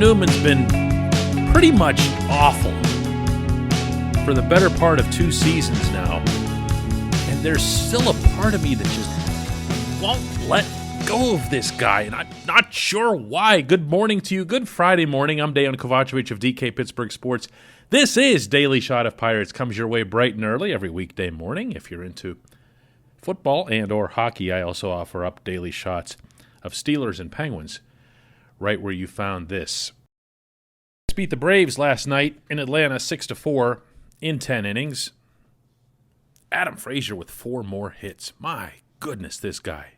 Newman's been pretty much awful for the better part of 2 seasons now. And there's still a part of me that just won't let go of this guy, and I'm not sure why. Good morning to you. Good Friday morning. I'm Dejan Kovacevic of DK Pittsburgh Sports. This is Daily Shot of Pirates. Comes your way bright and early every weekday morning. If you're into football and or hockey, I also offer up daily shots of Steelers and Penguins right where you found this. Beat the Braves last night in Atlanta 6-4 in 10 innings. Adam Frazier with 4 more hits. My goodness, this guy.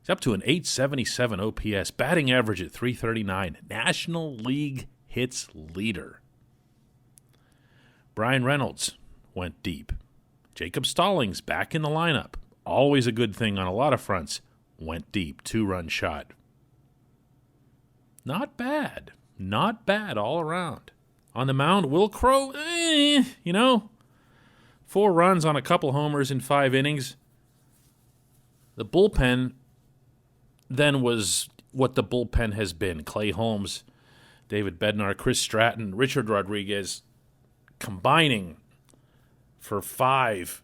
He's up to an 877 OPS, batting average at 339, National League hits leader. Brian Reynolds went deep. Jacob Stallings back in the lineup. Always a good thing on a lot of fronts. Went deep, 2-run shot. Not bad. Not bad all around. On the mound, Will Crowe, 4 runs on a couple homers in 5 innings. The bullpen then was what the bullpen has been. Clay Holmes, David Bednar, Chris Stratton, Richard Rodriguez combining for 5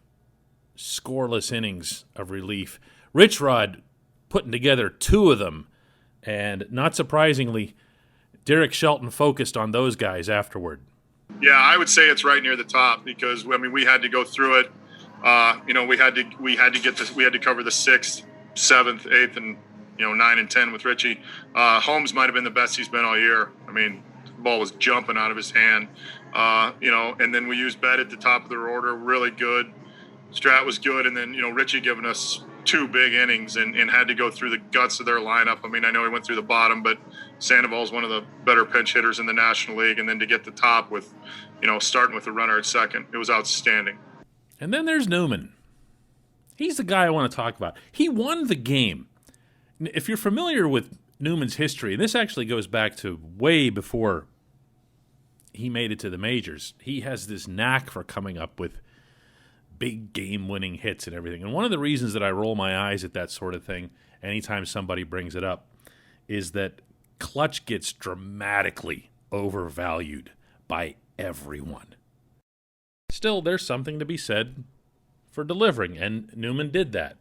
scoreless innings of relief. Rich Rod putting together 2 of them, and not surprisingly, Derek Shelton focused on those guys afterward. Yeah, I would say it's right near the top because we had to go through it. We had to get this. We had to cover the 6th, 7th, 8th, and 9 and 10 with Richie. Holmes might have been the best he's been all year. I mean, the ball was jumping out of his hand. And then we used Bed at the top of their order, really good. Strat was good, and then Richie giving us 2 big innings and had to go through the guts of their lineup. I mean, I know he went through the bottom, but Sandoval's one of the better pinch hitters in the National League, and then to get the top with, starting with a runner at second, it was outstanding. And then there's Newman. He's the guy I want to talk about. He won the game. If you're familiar with Newman's history, and this actually goes back to way before he made it to the majors, he has this knack for coming up with big game-winning hits and everything. And one of the reasons that I roll my eyes at that sort of thing anytime somebody brings it up is that clutch gets dramatically overvalued by everyone. Still, there's something to be said for delivering, and Newman did that.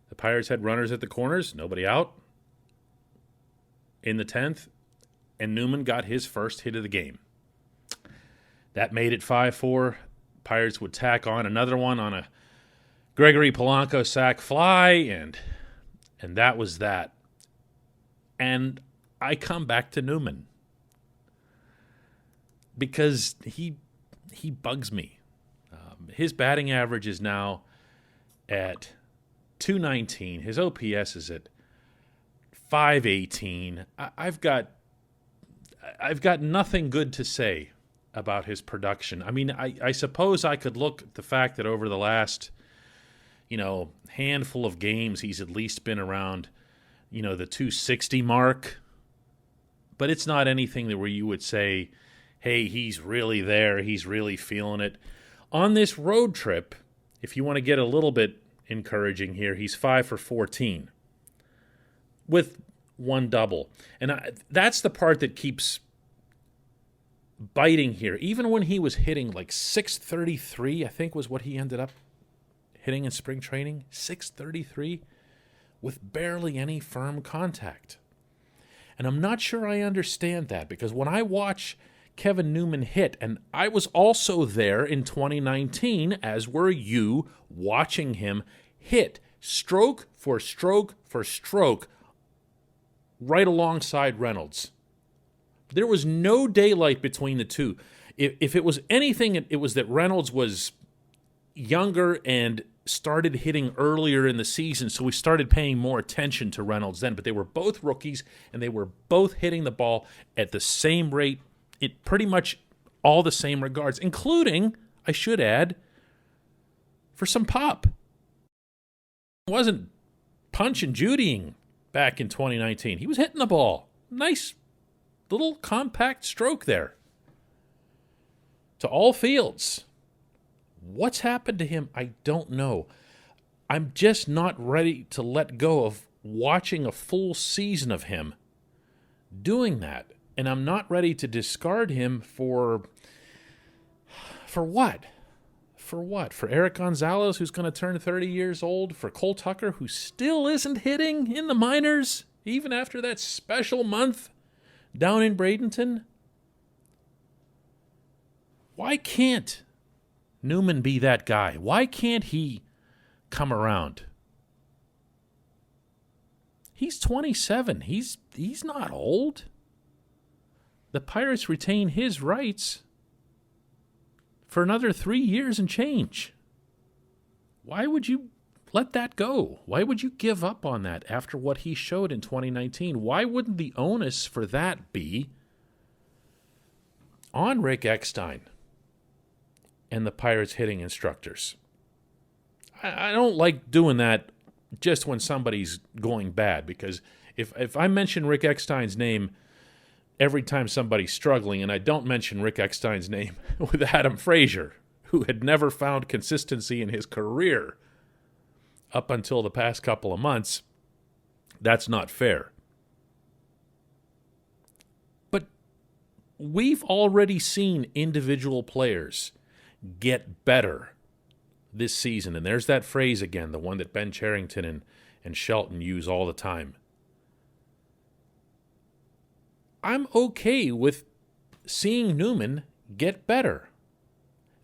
The Pirates had runners at the corners, nobody out in the 10th, and Newman got his first hit of the game. That made it 5-4. Pirates would tack on another one on a Gregory Polanco sac fly, and that was that. And I come back to Newman because he bugs me. His batting average is now at 219. His OPS is at 518. I've got nothing good to say about his production. I mean, I suppose I could look at the fact that over the last, handful of games, he's at least been around, the 260 mark. But it's not anything that where you would say, hey, he's really there, he's really feeling it. On this road trip, if you want to get a little bit encouraging here, he's 5 for 14 with 1 double. And that's the part that keeps biting here. Even when he was hitting like 633, I think was what he ended up hitting in spring training, 633 with barely any firm contact. And I'm not sure I understand that, because when I watch Kevin Newman hit, and I was also there in 2019, as were you, watching him hit stroke for stroke for stroke right alongside Reynolds. There was no daylight between the two. If it was anything, it was that Reynolds was younger and started hitting earlier in the season, so we started paying more attention to Reynolds then. But they were both rookies, and they were both hitting the ball at the same rate, it pretty much all the same regards, including, I should add, for some pop. It wasn't punch and Judying back in 2019. He was hitting the ball. Nice little compact stroke there to all fields. What's happened to him, I don't know. I'm just not ready to let go of watching a full season of him doing that. And I'm not ready to discard him for what? For what? For Eric Gonzalez, who's going to turn 30 years old? For Cole Tucker, who still isn't hitting in the minors, even after that special month down in Bradenton? Why can't Newman be that guy? Why can't he come around? He's 27. He's not old. The Pirates retain his rights for another 3 years and change. Why would you let that go? Why would you give up on that after what he showed in 2019? Why wouldn't the onus for that be on Rick Eckstein and the Pirates hitting instructors? I don't like doing that just when somebody's going bad, because if I mention Rick Eckstein's name every time somebody's struggling, and I don't mention Rick Eckstein's name with Adam Frazier, who had never found consistency in his career up until the past couple of months, that's not fair. But we've already seen individual players get better this season, and there's that phrase again, the one that Ben Cherington and Shelton use all the time. I'm okay with seeing Newman get better.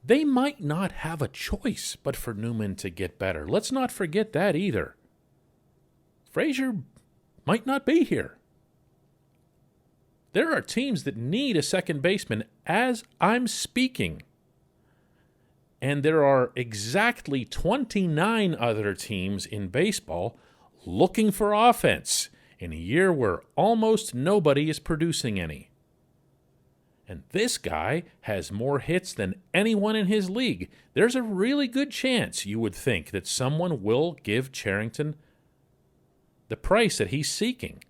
They might not have a choice but for Newman to get better. Let's not forget that either. Frazier might not be here. There are teams that need a second baseman as I'm speaking. And there are exactly 29 other teams in baseball looking for offense in a year where almost nobody is producing any. And this guy has more hits than anyone in his league. There's a really good chance, you would think, that someone will give Cherington the price that he's seeking.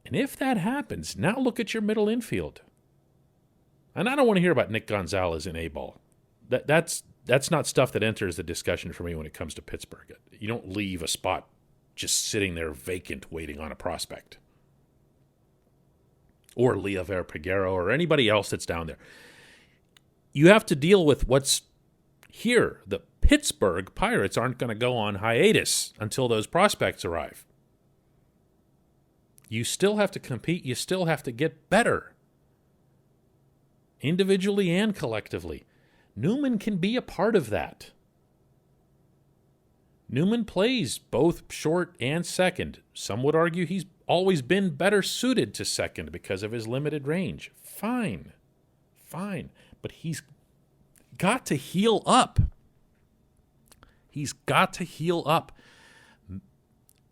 And if that happens, now look at your middle infield. And I don't want to hear about Nick Gonzalez in A-ball. That's not stuff that enters the discussion for me when it comes to Pittsburgh. You don't leave a spot just sitting there vacant waiting on a prospect. Or Leover Peguero or anybody else that's down there. You have to deal with what's here. The Pittsburgh Pirates aren't going to go on hiatus until those prospects arrive. You still have to compete. You still have to get better. Individually and collectively. Newman can be a part of that. Newman plays both short and second. Some would argue he's always been better suited to second because of his limited range. Fine. But he's got to heal up. He's got to heal up.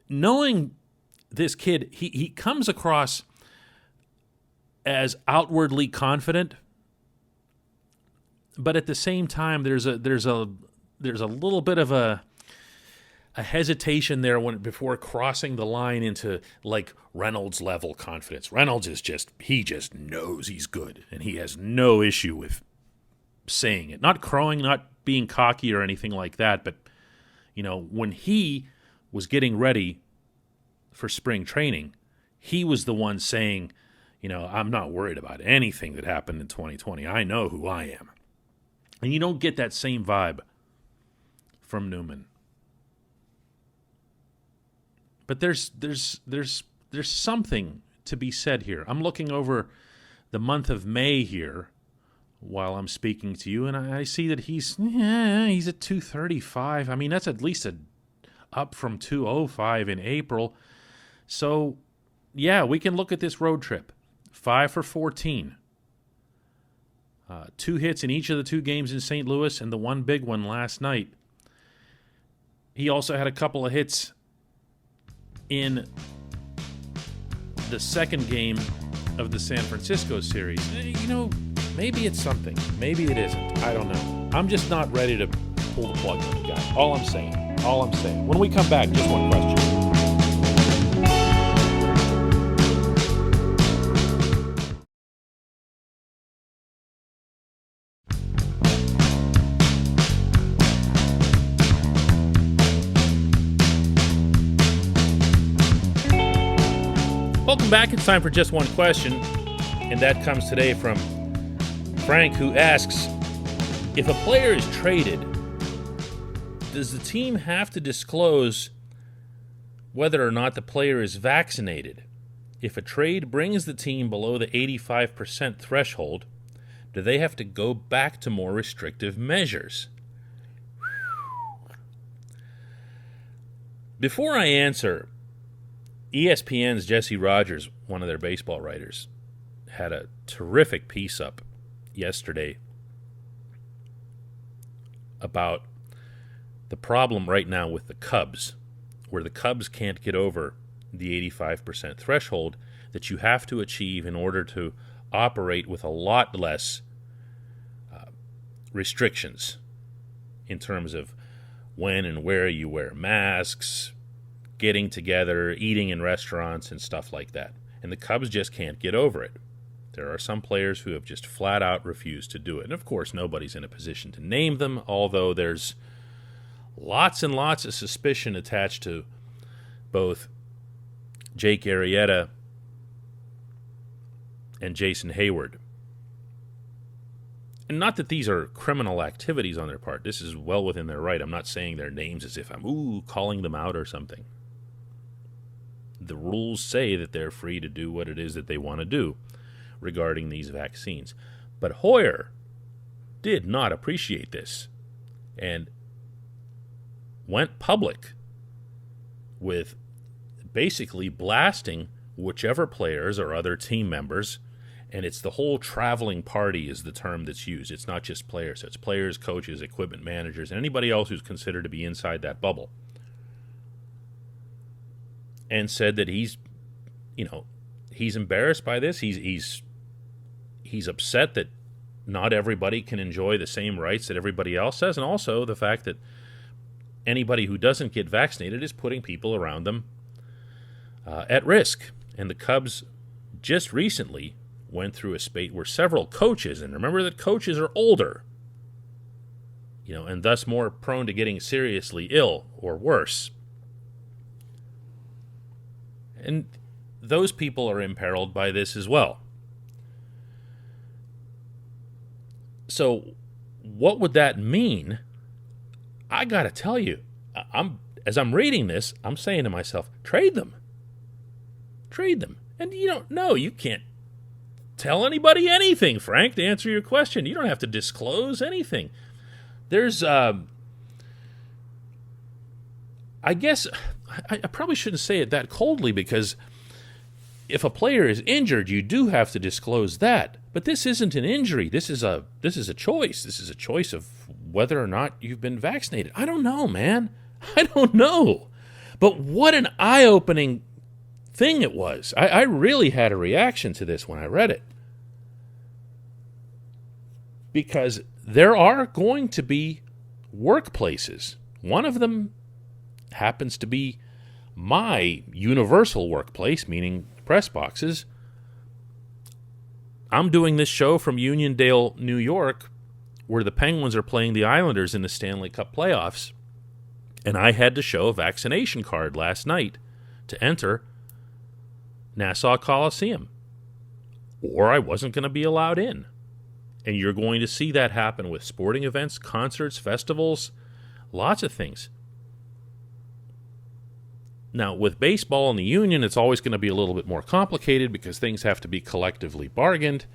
Knowing this kid, he comes across as outwardly confident, but at the same time, there's a little bit of a hesitation there before crossing the line into like Reynolds level confidence. Reynolds he just knows he's good, and he has no issue with saying it. Not crowing, not being cocky or anything like that, but when he was getting ready for spring training, he was the one saying, I'm not worried about anything that happened in 2020. I know who I am. And you don't get that same vibe from Newman. But there's something to be said here. I'm looking over the month of May here while I'm speaking to you, and I see that he's at 235. I mean, that's at least up from 205 in April. So, yeah, we can look at this road trip. 5 for 14. 2 hits in each of the 2 games in St. Louis and the one big one last night. He also had a couple of hits in the second game of the San Francisco series. Maybe it's something. Maybe it isn't. I don't know. I'm just not ready to pull the plug on you guys. All I'm saying. When we come back, just one question. Welcome back. It's time for just one question, and that comes today from Frank, who asks, if a player is traded, does the team have to disclose whether or not the player is vaccinated? If a trade brings the team below the 85% threshold, do they have to go back to more restrictive measures? Before I answer, ESPN's Jesse Rogers, one of their baseball writers, had a terrific piece up yesterday about the problem right now with the Cubs, where the Cubs can't get over the 85% threshold that you have to achieve in order to operate with a lot less restrictions in terms of when and where you wear masks, getting together, eating in restaurants, and stuff like that. And the Cubs just can't get over it. There are some players who have just flat out refused to do it. And of course, nobody's in a position to name them, although there's lots and lots of suspicion attached to both Jake Arrieta and Jason Hayward. And not that these are criminal activities on their part. This is well within their right. I'm not saying their names as if I'm, calling them out or something. The rules say that they're free to do what it is that they want to do regarding these vaccines. But Hoyer did not appreciate this and went public with basically blasting whichever players or other team members, and it's the whole traveling party is the term that's used. It's not just players. It's players, coaches, equipment managers, and anybody else who's considered to be inside that bubble. And said that he's embarrassed by this. He's upset that not everybody can enjoy the same rights that everybody else has, and also the fact that anybody who doesn't get vaccinated is putting people around them at risk. And the Cubs just recently went through a spate where several coaches, and remember that coaches are older, and thus more prone to getting seriously ill or worse. And those people are imperiled by this as well. So what would that mean? I got to tell you, as I'm reading this, I'm saying to myself, trade them. Trade them. And you can't tell anybody anything, Frank, to answer your question. You don't have to disclose anything. There's, I guess, I probably shouldn't say it that coldly, because if a player is injured, you do have to disclose that. But this isn't an injury. This is a choice. This is a choice of whether or not you've been vaccinated. I don't know, man. I don't know. But what an eye-opening thing it was. I really had a reaction to this when I read it. Because there are going to be workplaces. One of them happens to be my universal workplace, meaning press boxes. I'm doing this show from Uniondale, New York, where the Penguins are playing the Islanders in the Stanley Cup playoffs. And I had to show a vaccination card last night to enter Nassau Coliseum, or I wasn't going to be allowed in. And you're going to see that happen with sporting events, concerts, festivals, lots of things. Now, with baseball and the union, it's always going to be a little bit more complicated because things have to be collectively bargained,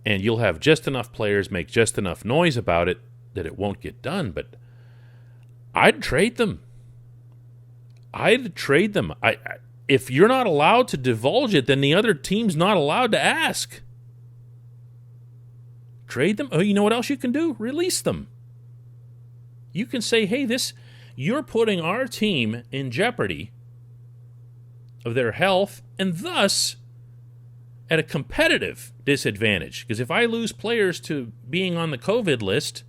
and you'll have just enough players make just enough noise about it that it won't get done. But I'd trade them. If you're not allowed to divulge it, then the other team's not allowed to ask. Trade them. Oh, you know what else you can do? Release them. You can say, hey, you're putting our team in jeopardy of their health and thus at a competitive disadvantage. Because if I lose players to being on the COVID list,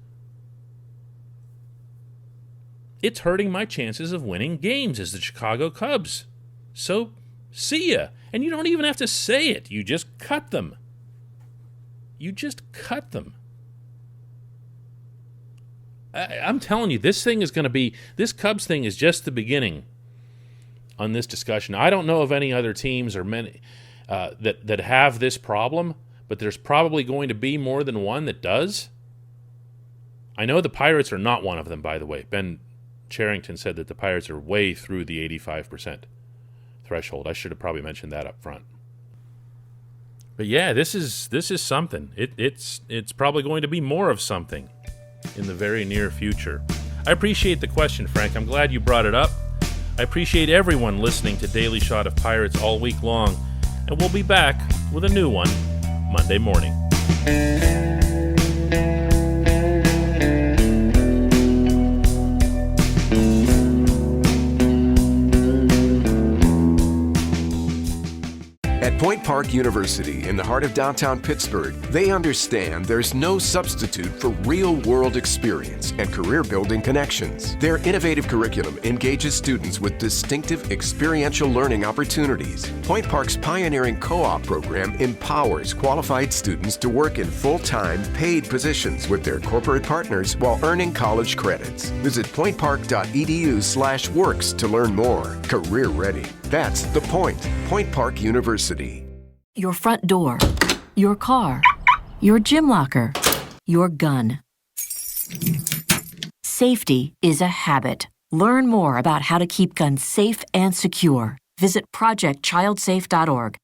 it's hurting my chances of winning games as the Chicago Cubs. So, see ya. And you don't even have to say it. You just cut them. I'm telling you, this Cubs thing is just the beginning on this discussion. I don't know of any other teams or many that have this problem, but there's probably going to be more than one that does. I know the Pirates are not one of them, by the way. Ben Charrington said that the Pirates are way through the 85% threshold. I should have probably mentioned that up front. But yeah, this is something. It's probably going to be more of something in the very near future. I appreciate the question, Frank. I'm glad you brought it up. I appreciate everyone listening to Daily Shot of Pirates all week long, and we'll be back with a new one Monday morning. At Point Park University, in the heart of downtown Pittsburgh, they understand there's no substitute for real-world experience and career-building connections. Their innovative curriculum engages students with distinctive experiential learning opportunities. Point Park's pioneering co-op program empowers qualified students to work in full-time, paid positions with their corporate partners while earning college credits. Visit pointpark.edu/works to learn more. Career ready. That's the point. Point Park University. Your front door, your car, your gym locker, your gun. Safety is a habit. Learn more about how to keep guns safe and secure. Visit projectchildsafe.org.